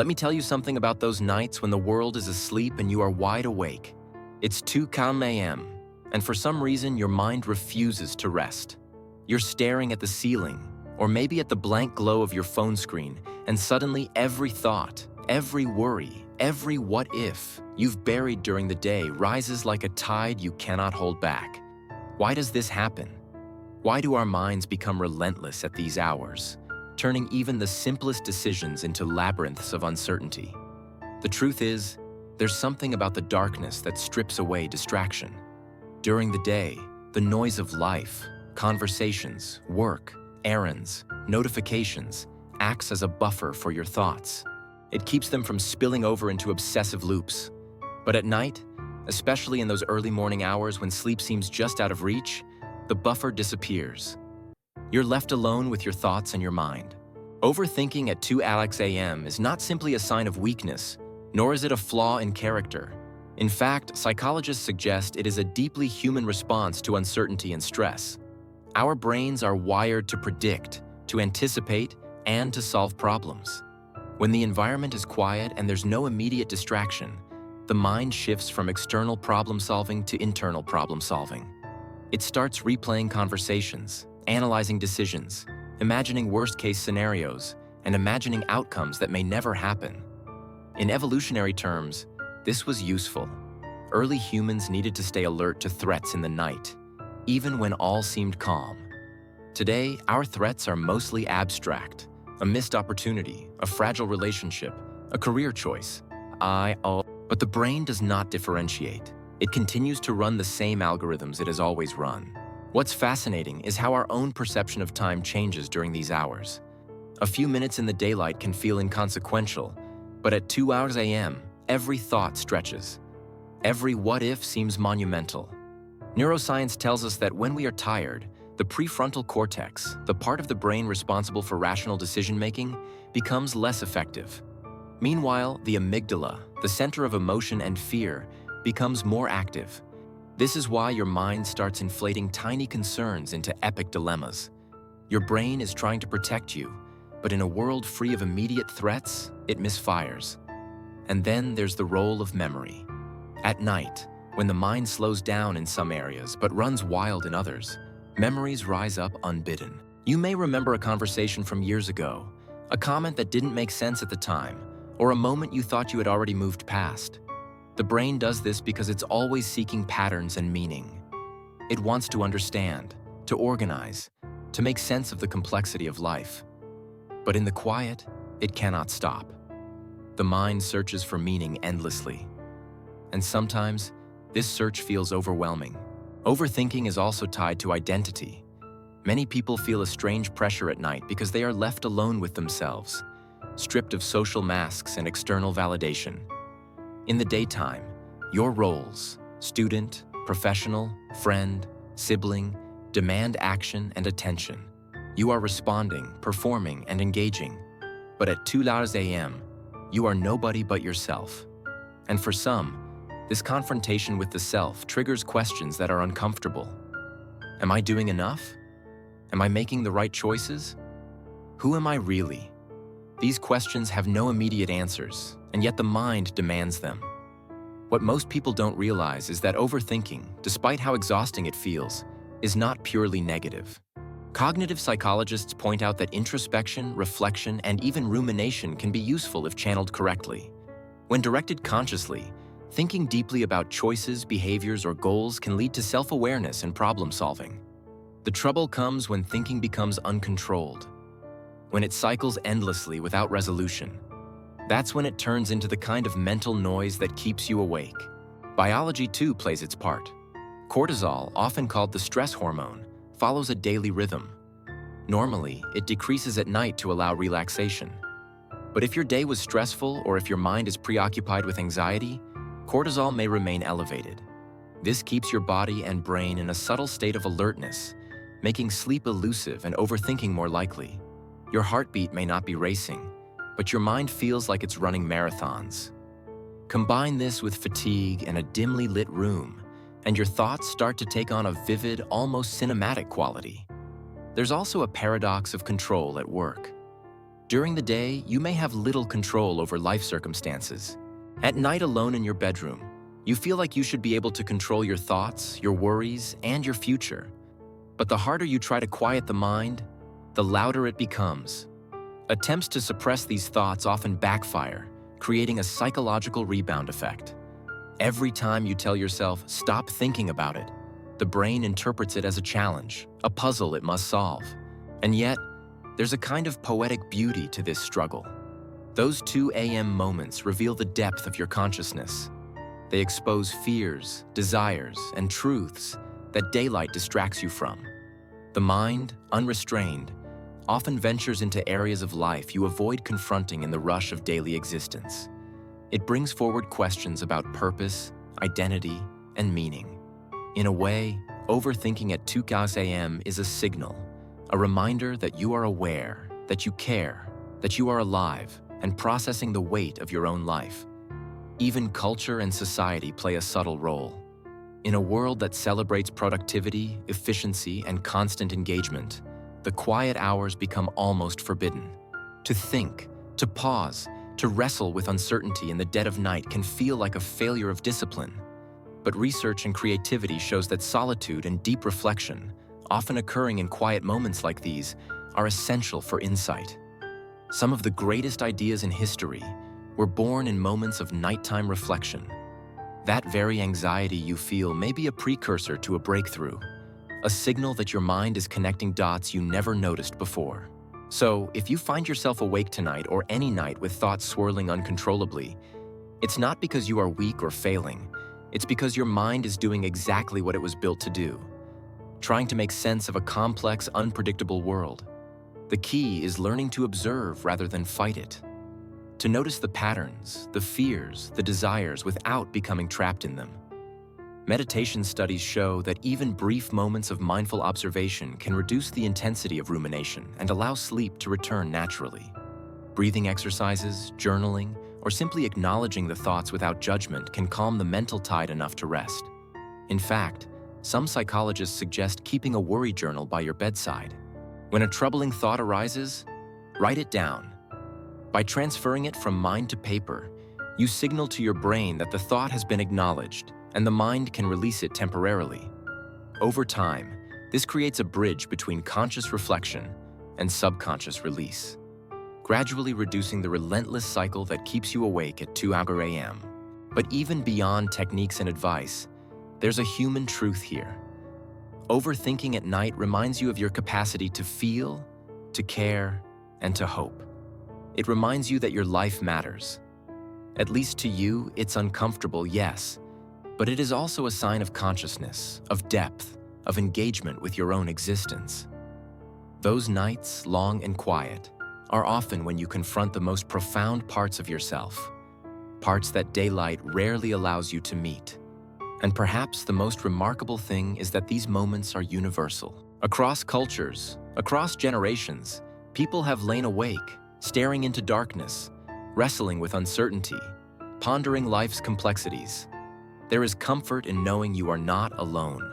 Let me tell you something about those nights when the world is asleep and you are wide awake. It's 2 a.m., and for some reason your mind refuses to rest. You're staring at the ceiling, or maybe at the blank glow of your phone screen, and suddenly every thought, every worry, every what if you've buried during the day rises like a tide you cannot hold back. Why does this happen? Why do our minds become relentless at these hours, turning even the simplest decisions into labyrinths of uncertainty? The truth is, there's something about the darkness that strips away distraction. During the day, the noise of life, conversations, work, errands, notifications acts as a buffer for your thoughts. It keeps them from spilling over into obsessive loops. But at night, especially in those early morning hours when sleep seems just out of reach, the buffer disappears. You're left alone with your thoughts and your mind. Overthinking at 2 a.m. is not simply a sign of weakness, nor is it a flaw in character. In fact, psychologists suggest it is a deeply human response to uncertainty and stress. Our brains are wired to predict, to anticipate, and to solve problems. When the environment is quiet and there's no immediate distraction, the mind shifts from external problem solving to internal problem solving. It starts replaying conversations, analyzing decisions, imagining worst-case scenarios, and imagining outcomes that may never happen. In evolutionary terms, this was useful. Early humans needed to stay alert to threats in the night, even when all seemed calm. Today, our threats are mostly abstract: a missed opportunity, a fragile relationship, a career choice. But the brain does not differentiate. It continues to run the same algorithms it has always run. What's fascinating is how our own perception of time changes during these hours. A few minutes in the daylight can feel inconsequential, but at 2 a.m., every thought stretches. Every what if seems monumental. Neuroscience tells us that when we are tired, the prefrontal cortex, the part of the brain responsible for rational decision-making, becomes less effective. Meanwhile, the amygdala, the center of emotion and fear, becomes more active. This is why your mind starts inflating tiny concerns into epic dilemmas. Your brain is trying to protect you, but in a world free of immediate threats, it misfires. And then there's the role of memory. At night, when the mind slows down in some areas but runs wild in others, memories rise up unbidden. You may remember a conversation from years ago, a comment that didn't make sense at the time, or a moment you thought you had already moved past. The brain does this because it's always seeking patterns and meaning. It wants to understand, to organize, to make sense of the complexity of life. But in the quiet, it cannot stop. The mind searches for meaning endlessly. And sometimes, this search feels overwhelming. Overthinking is also tied to identity. Many people feel a strange pressure at night because they are left alone with themselves, stripped of social masks and external validation. In the daytime, your roles, student, professional, friend, sibling, demand action and attention. You are responding, performing, and engaging. But at 2 a.m., you are nobody but yourself. And for some, this confrontation with the self triggers questions that are uncomfortable. Am I doing enough? Am I making the right choices? Who am I really? These questions have no immediate answers, and yet the mind demands them. What most people don't realize is that overthinking, despite how exhausting it feels, is not purely negative. Cognitive psychologists point out that introspection, reflection, and even rumination can be useful if channeled correctly. When directed consciously, thinking deeply about choices, behaviors, or goals can lead to self-awareness and problem-solving. The trouble comes when thinking becomes uncontrolled, when it cycles endlessly without resolution. That's when it turns into the kind of mental noise that keeps you awake. Biology, too, plays its part. Cortisol, often called the stress hormone, follows a daily rhythm. Normally, it decreases at night to allow relaxation. But if your day was stressful or if your mind is preoccupied with anxiety, cortisol may remain elevated. This keeps your body and brain in a subtle state of alertness, making sleep elusive and overthinking more likely. Your heartbeat may not be racing, but your mind feels like it's running marathons. Combine this with fatigue and a dimly lit room, and your thoughts start to take on a vivid, almost cinematic quality. There's also a paradox of control at work. During the day, you may have little control over life circumstances. At night alone in your bedroom, you feel like you should be able to control your thoughts, your worries, and your future. But the harder you try to quiet the mind, the louder it becomes. Attempts to suppress these thoughts often backfire, creating a psychological rebound effect. Every time you tell yourself, "Stop thinking about it," the brain interprets it as a challenge, a puzzle it must solve. And yet, there's a kind of poetic beauty to this struggle. Those 2 a.m. moments reveal the depth of your consciousness. They expose fears, desires, and truths that daylight distracts you from. The mind, unrestrained, often ventures into areas of life you avoid confronting in the rush of daily existence. It brings forward questions about purpose, identity, and meaning. In a way, overthinking at 2 a.m. is a signal, a reminder that you are aware, that you care, that you are alive, and processing the weight of your own life. Even culture and society play a subtle role. In a world that celebrates productivity, efficiency, and constant engagement, the quiet hours become almost forbidden. To think, to pause, to wrestle with uncertainty in the dead of night can feel like a failure of discipline. But research and creativity shows that solitude and deep reflection, often occurring in quiet moments like these, are essential for insight. Some of the greatest ideas in history were born in moments of nighttime reflection. That very anxiety you feel may be a precursor to a breakthrough, a signal that your mind is connecting dots you never noticed before. So, if you find yourself awake tonight or any night with thoughts swirling uncontrollably, it's not because you are weak or failing. It's because your mind is doing exactly what it was built to do, trying to make sense of a complex, unpredictable world. The key is learning to observe rather than fight it, to notice the patterns, the fears, the desires without becoming trapped in them. Meditation studies show that even brief moments of mindful observation can reduce the intensity of rumination and allow sleep to return naturally. Breathing exercises, journaling, or simply acknowledging the thoughts without judgment can calm the mental tide enough to rest. In fact, some psychologists suggest keeping a worry journal by your bedside. When a troubling thought arises, write it down. By transferring it from mind to paper, you signal to your brain that the thought has been acknowledged, and the mind can release it temporarily. Over time, this creates a bridge between conscious reflection and subconscious release, gradually reducing the relentless cycle that keeps you awake at 2 a.m. But even beyond techniques and advice, there's a human truth here. Overthinking at night reminds you of your capacity to feel, to care, and to hope. It reminds you that your life matters. At least to you, it's uncomfortable, yes, but it is also a sign of consciousness, of depth, of engagement with your own existence. Those nights, long and quiet, are often when you confront the most profound parts of yourself, parts that daylight rarely allows you to meet. And perhaps the most remarkable thing is that these moments are universal. Across cultures, across generations, people have lain awake, staring into darkness, wrestling with uncertainty, pondering life's complexities. There is comfort in knowing you are not alone,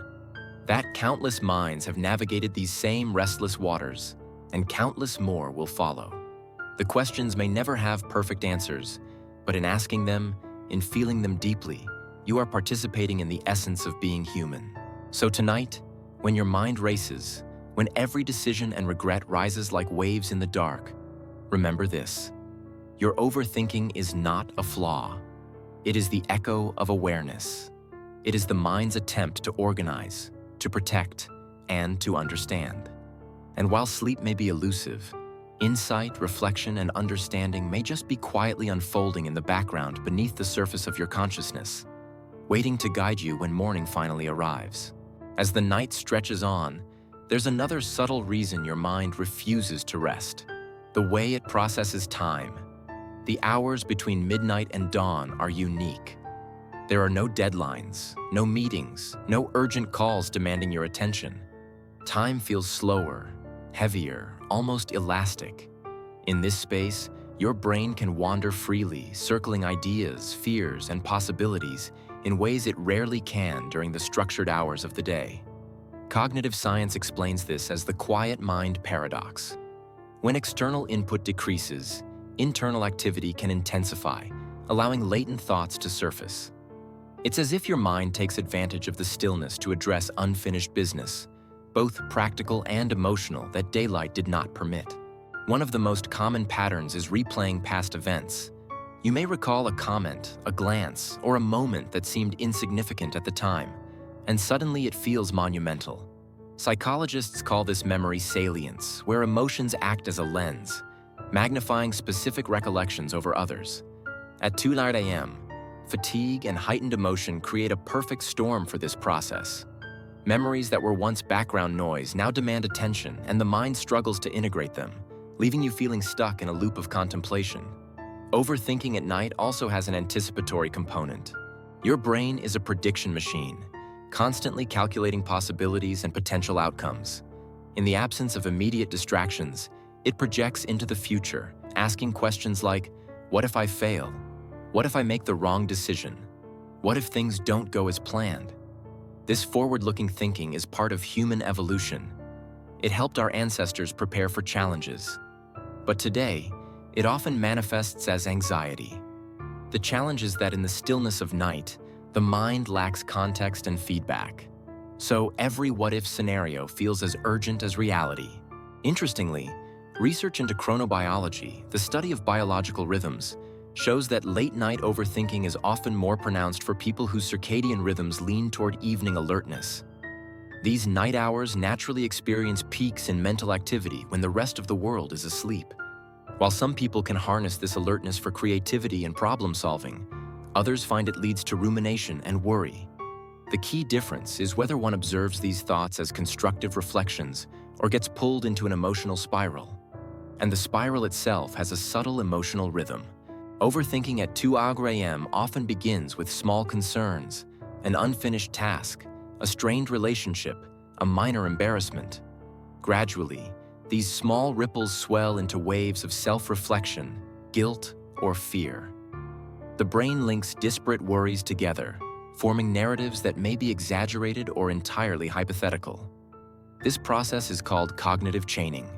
that countless minds have navigated these same restless waters, and countless more will follow. The questions may never have perfect answers, but in asking them, in feeling them deeply, you are participating in the essence of being human. So tonight, when your mind races, when every decision and regret rises like waves in the dark, remember this: your overthinking is not a flaw. It is the echo of awareness. It is the mind's attempt to organize, to protect, and to understand. And while sleep may be elusive, insight, reflection, and understanding may just be quietly unfolding in the background beneath the surface of your consciousness, waiting to guide you when morning finally arrives. As the night stretches on, there's another subtle reason your mind refuses to rest: the way it processes time. The hours between midnight and dawn are unique. There are no deadlines, no meetings, no urgent calls demanding your attention. Time feels slower, heavier, almost elastic. In this space, your brain can wander freely, circling ideas, fears, and possibilities in ways it rarely can during the structured hours of the day. Cognitive science explains this as the quiet mind paradox. When external input decreases, internal activity can intensify, allowing latent thoughts to surface. It's as if your mind takes advantage of the stillness to address unfinished business, both practical and emotional, that daylight did not permit. One of the most common patterns is replaying past events. You may recall a comment, a glance, or a moment that seemed insignificant at the time, and suddenly it feels monumental. Psychologists call this memory salience, where emotions act as a lens, magnifying specific recollections over others. At 2 a.m., fatigue and heightened emotion create a perfect storm for this process. Memories that were once background noise now demand attention, and the mind struggles to integrate them, leaving you feeling stuck in a loop of contemplation. Overthinking at night also has an anticipatory component. Your brain is a prediction machine, constantly calculating possibilities and potential outcomes. In the absence of immediate distractions, it projects into the future, asking questions like, what if I fail? What if I make the wrong decision? What if things don't go as planned? This forward-looking thinking is part of human evolution. It helped our ancestors prepare for challenges. But today, it often manifests as anxiety. The challenge is that in the stillness of night, the mind lacks context and feedback. So every what-if scenario feels as urgent as reality. Interestingly, research into chronobiology, the study of biological rhythms, shows that late-night overthinking is often more pronounced for people whose circadian rhythms lean toward evening alertness. These night hours naturally experience peaks in mental activity when the rest of the world is asleep. While some people can harness this alertness for creativity and problem-solving, others find it leads to rumination and worry. The key difference is whether one observes these thoughts as constructive reflections or gets pulled into an emotional spiral. And the spiral itself has a subtle emotional rhythm. Overthinking at 2 a.m. often begins with small concerns, an unfinished task, a strained relationship, a minor embarrassment. Gradually, these small ripples swell into waves of self-reflection, guilt, or fear. The brain links disparate worries together, forming narratives that may be exaggerated or entirely hypothetical. This process is called cognitive chaining.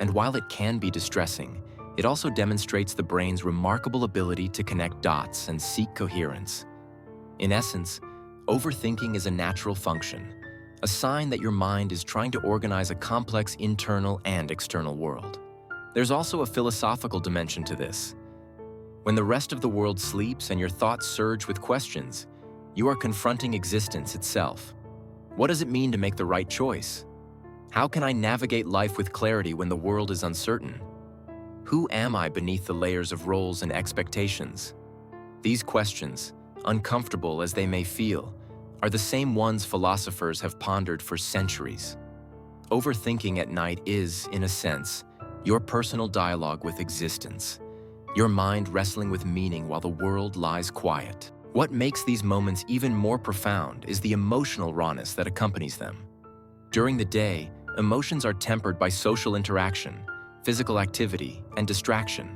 And while it can be distressing, it also demonstrates the brain's remarkable ability to connect dots and seek coherence. In essence, overthinking is a natural function, a sign that your mind is trying to organize a complex internal and external world. There's also a philosophical dimension to this. When the rest of the world sleeps and your thoughts surge with questions, you are confronting existence itself. What does it mean to make the right choice? How can I navigate life with clarity when the world is uncertain? Who am I beneath the layers of roles and expectations? These questions, uncomfortable as they may feel, are the same ones philosophers have pondered for centuries. Overthinking at night is, in a sense, your personal dialogue with existence, your mind wrestling with meaning while the world lies quiet. What makes these moments even more profound is the emotional rawness that accompanies them. During the day, emotions are tempered by social interaction, physical activity, and distraction.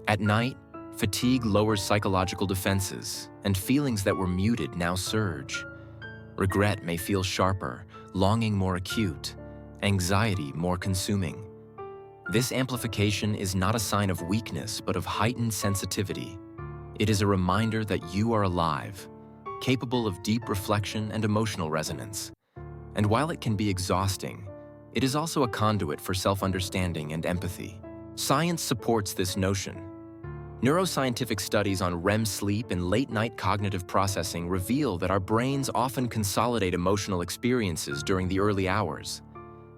At night, fatigue lowers psychological defenses, and feelings that were muted now surge. Regret may feel sharper, longing more acute, anxiety more consuming. This amplification is not a sign of weakness, but of heightened sensitivity. It is a reminder that you are alive, capable of deep reflection and emotional resonance. And while it can be exhausting, it is also a conduit for self-understanding and empathy. Science supports this notion. Neuroscientific studies on REM sleep and late-night cognitive processing reveal that our brains often consolidate emotional experiences during the early hours.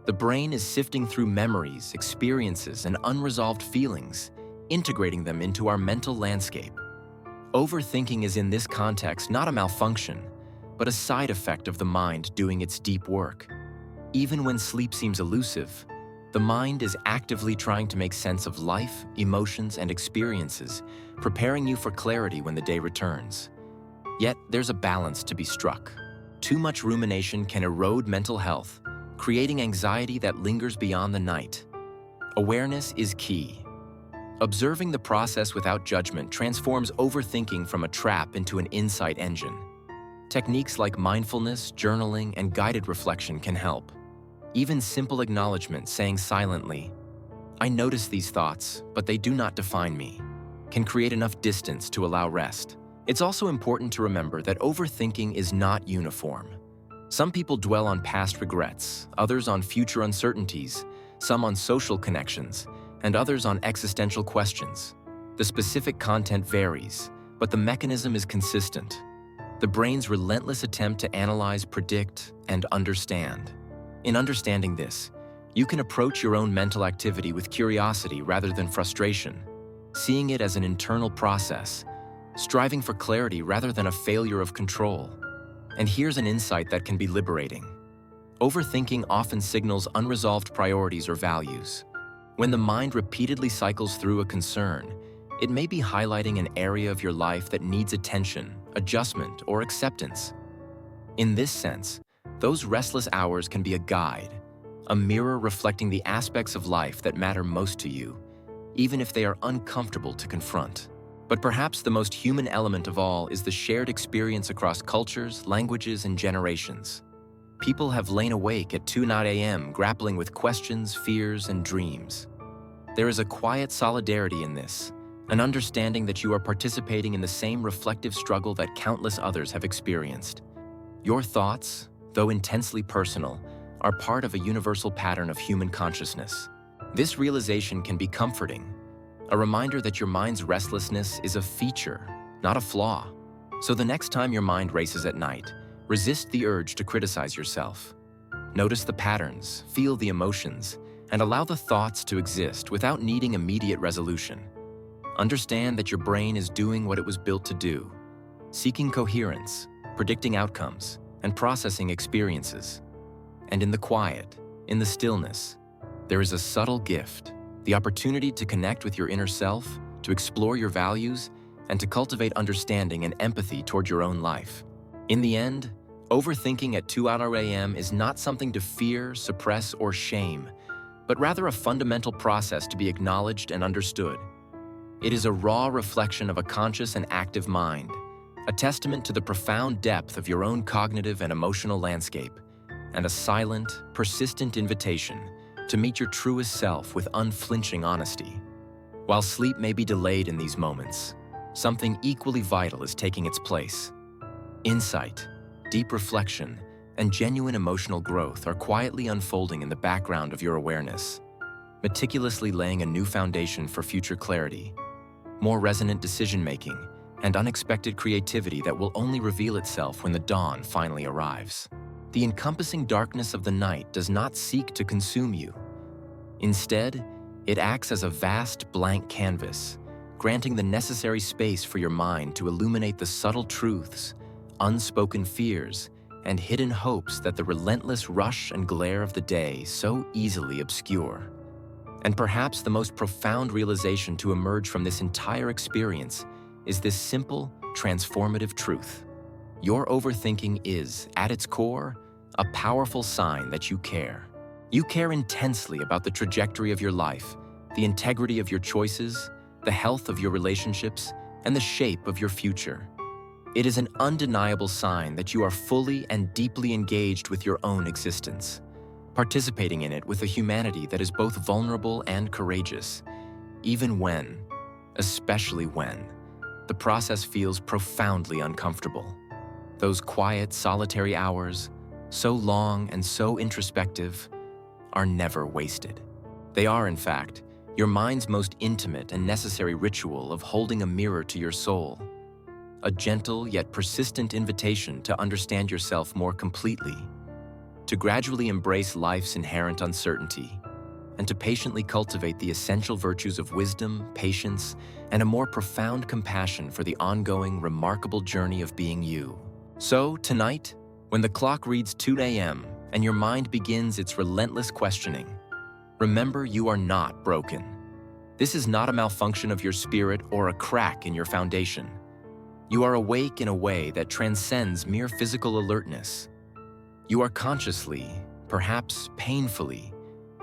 The brain is sifting through memories, experiences, and unresolved feelings, integrating them into our mental landscape. Overthinking is in this context not a malfunction, but a side effect of the mind doing its deep work. Even when sleep seems elusive, the mind is actively trying to make sense of life, emotions, and experiences, preparing you for clarity when the day returns. Yet, there's a balance to be struck. Too much rumination can erode mental health, creating anxiety that lingers beyond the night. Awareness is key. Observing the process without judgment transforms overthinking from a trap into an insight engine. Techniques like mindfulness, journaling, and guided reflection can help. Even simple acknowledgement, saying silently, I notice these thoughts, but they do not define me, can create enough distance to allow rest. It's also important to remember that overthinking is not uniform. Some people dwell on past regrets, others on future uncertainties, some on social connections, and others on existential questions. The specific content varies, but the mechanism is consistent. The brain's relentless attempt to analyze, predict, and understand. In understanding this, you can approach your own mental activity with curiosity rather than frustration, seeing it as an internal process, striving for clarity rather than a failure of control. And here's an insight that can be liberating. Overthinking often signals unresolved priorities or values. When the mind repeatedly cycles through a concern, it may be highlighting an area of your life that needs attention, adjustment, or acceptance. In this sense, those restless hours can be a guide, a mirror reflecting the aspects of life that matter most to you, even if they are uncomfortable to confront. But perhaps the most human element of all is the shared experience across cultures, languages, and generations. People have lain awake at 2 a.m. grappling with questions, fears, and dreams. There is a quiet solidarity in this, an understanding that you are participating in the same reflective struggle that countless others have experienced. Your thoughts, though intensely personal, are part of a universal pattern of human consciousness. This realization can be comforting, a reminder that your mind's restlessness is a feature, not a flaw. So the next time your mind races at night, resist the urge to criticize yourself. Notice the patterns, feel the emotions, and allow the thoughts to exist without needing immediate resolution. Understand that your brain is doing what it was built to do, seeking coherence, predicting outcomes, and processing experiences. And in the quiet, in the stillness, there is a subtle gift, the opportunity to connect with your inner self, to explore your values, and to cultivate understanding and empathy toward your own life. In the end, overthinking at 2 a.m. is not something to fear, suppress, or shame, but rather a fundamental process to be acknowledged and understood. It is a raw reflection of a conscious and active mind, a testament to the profound depth of your own cognitive and emotional landscape, and a silent, persistent invitation to meet your truest self with unflinching honesty. While sleep may be delayed in these moments, something equally vital is taking its place. Insight, deep reflection, and genuine emotional growth are quietly unfolding in the background of your awareness, meticulously laying a new foundation for future clarity, more resonant decision-making, and unexpected creativity that will only reveal itself when the dawn finally arrives. The encompassing darkness of the night does not seek to consume you. Instead, it acts as a vast blank canvas, granting the necessary space for your mind to illuminate the subtle truths, unspoken fears, and hidden hopes that the relentless rush and glare of the day so easily obscure. And perhaps the most profound realization to emerge from this entire experience is this simple, transformative truth. Your overthinking is, at its core, a powerful sign that you care. You care intensely about the trajectory of your life, the integrity of your choices, the health of your relationships, and the shape of your future. It is an undeniable sign that you are fully and deeply engaged with your own existence, participating in it with a humanity that is both vulnerable and courageous, even when, especially when, the process feels profoundly uncomfortable. Those quiet, solitary hours, so long and so introspective, are never wasted. They are, in fact, your mind's most intimate and necessary ritual of holding a mirror to your soul, a gentle yet persistent invitation to understand yourself more completely, to gradually embrace life's inherent uncertainty, and to patiently cultivate the essential virtues of wisdom, patience, and a more profound compassion for the ongoing, remarkable journey of being you. So, tonight, when the clock reads 2 a.m. and your mind begins its relentless questioning, remember you are not broken. This is not a malfunction of your spirit or a crack in your foundation. You are awake in a way that transcends mere physical alertness. You are consciously, perhaps painfully,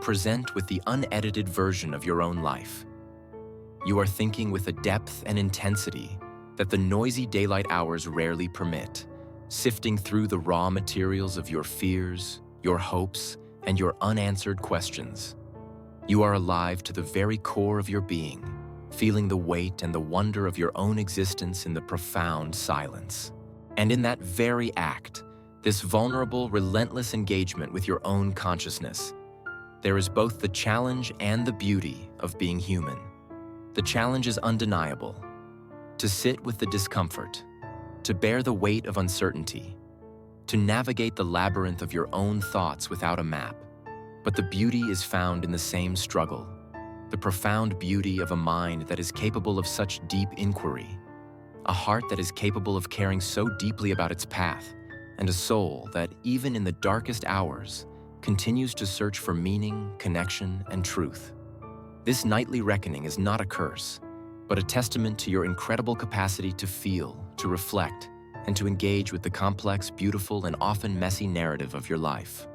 present with the unedited version of your own life. You are thinking with a depth and intensity that the noisy daylight hours rarely permit, sifting through the raw materials of your fears, your hopes, and your unanswered questions. You are alive to the very core of your being, feeling the weight and the wonder of your own existence in the profound silence. And in that very act, this vulnerable, relentless engagement with your own consciousness, there is both the challenge and the beauty of being human. The challenge is undeniable. To sit with the discomfort, to bear the weight of uncertainty, to navigate the labyrinth of your own thoughts without a map. But the beauty is found in the same struggle, the profound beauty of a mind that is capable of such deep inquiry, a heart that is capable of caring so deeply about its path, and a soul that, even in the darkest hours, continues to search for meaning, connection, and truth. This nightly reckoning is not a curse, but a testament to your incredible capacity to feel, to reflect, and to engage with the complex, beautiful, and often messy narrative of your life.